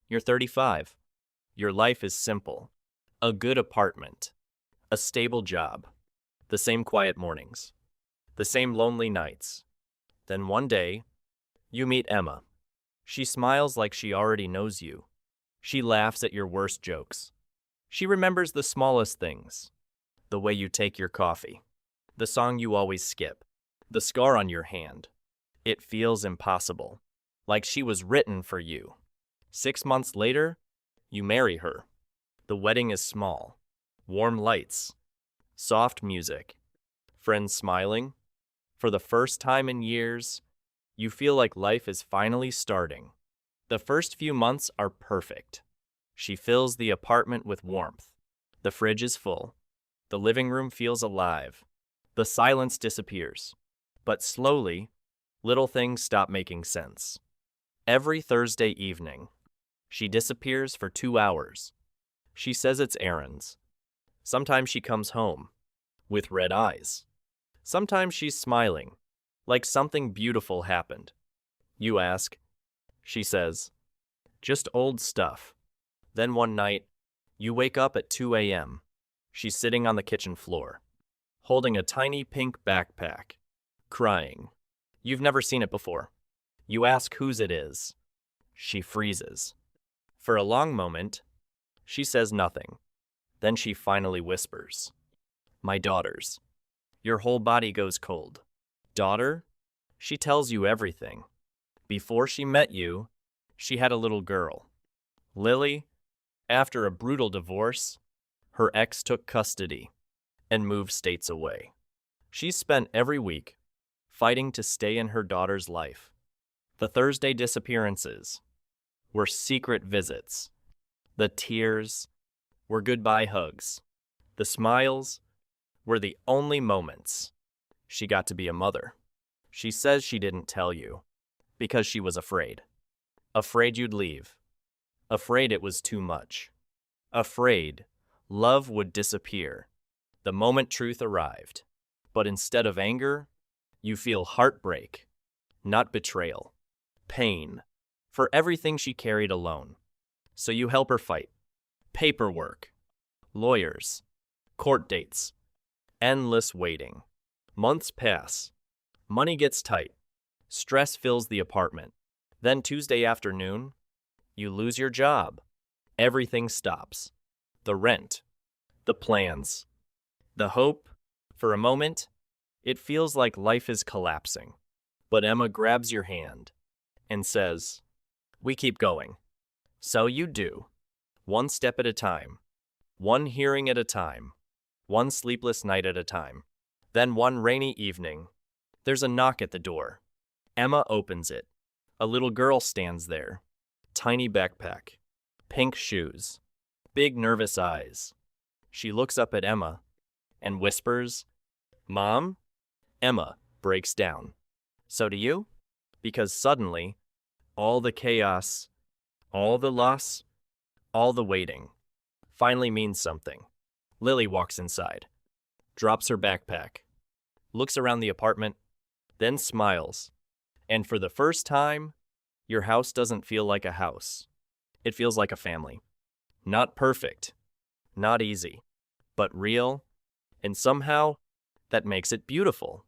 You're 35. Your life is simple. A good apartment. A stable job. The same quiet mornings. The same lonely nights. Then one day, you meet Emma. She smiles like she already knows you. She laughs at your worst jokes. She remembers the smallest things. The way you take your coffee. The song you always skip. The scar on your hand. It feels impossible. Like she was written for you. 6 months later, you marry her. The wedding is small. Warm lights. Soft music. Friends smiling. For the first time in years, you feel like life is finally starting. The first few months are perfect. She fills the apartment with warmth. The fridge is full. The living room feels alive. The silence disappears. But slowly, little things stop making sense. Every Thursday evening, she disappears for 2 hours. She says it's errands. Sometimes she comes home with red eyes. Sometimes she's smiling, like something beautiful happened. You ask. She says, just old stuff. Then one night, you wake up at 2 a.m. She's sitting on the kitchen floor, holding a tiny pink backpack, crying. You've never seen it before. You ask whose it is. She freezes. For a long moment, she says nothing. Then she finally whispers, my daughter's. Your whole body goes cold. Daughter? She tells you everything. Before she met you, she had a little girl. Lily, after a brutal divorce, her ex took custody and moved states away. She spent every week fighting to stay in her daughter's life. The Thursday disappearances were secret visits. The tears were goodbye hugs. The smiles were the only moments she got to be a mother. She says she didn't tell you because she was afraid. Afraid you'd leave. Afraid it was too much. Afraid love would disappear the moment truth arrived. But instead of anger, you feel heartbreak, not betrayal, pain, for everything she carried alone. So you help her fight. Paperwork, lawyers, court dates, endless waiting. Months pass. Money gets tight. Stress fills the apartment. Then Tuesday afternoon, you lose your job. Everything stops. The rent, the plans, the hope. For a moment, it feels like life is collapsing. But Emma grabs your hand and says, we keep going. So you do. One step at a time. One hearing at a time. One sleepless night at a time. Then one rainy evening, there's a knock at the door. Emma opens it. A little girl stands there. Tiny backpack. Pink shoes. Big nervous eyes. She looks up at Emma and whispers, Mom? Emma breaks down. So do you? Because suddenly, all the chaos, all the loss, all the waiting, finally means something. Lily walks inside, drops her backpack, looks around the apartment, then smiles. And for the first time, your house doesn't feel like a house. It feels like a family. Not perfect, not easy, but real, and somehow that makes it beautiful.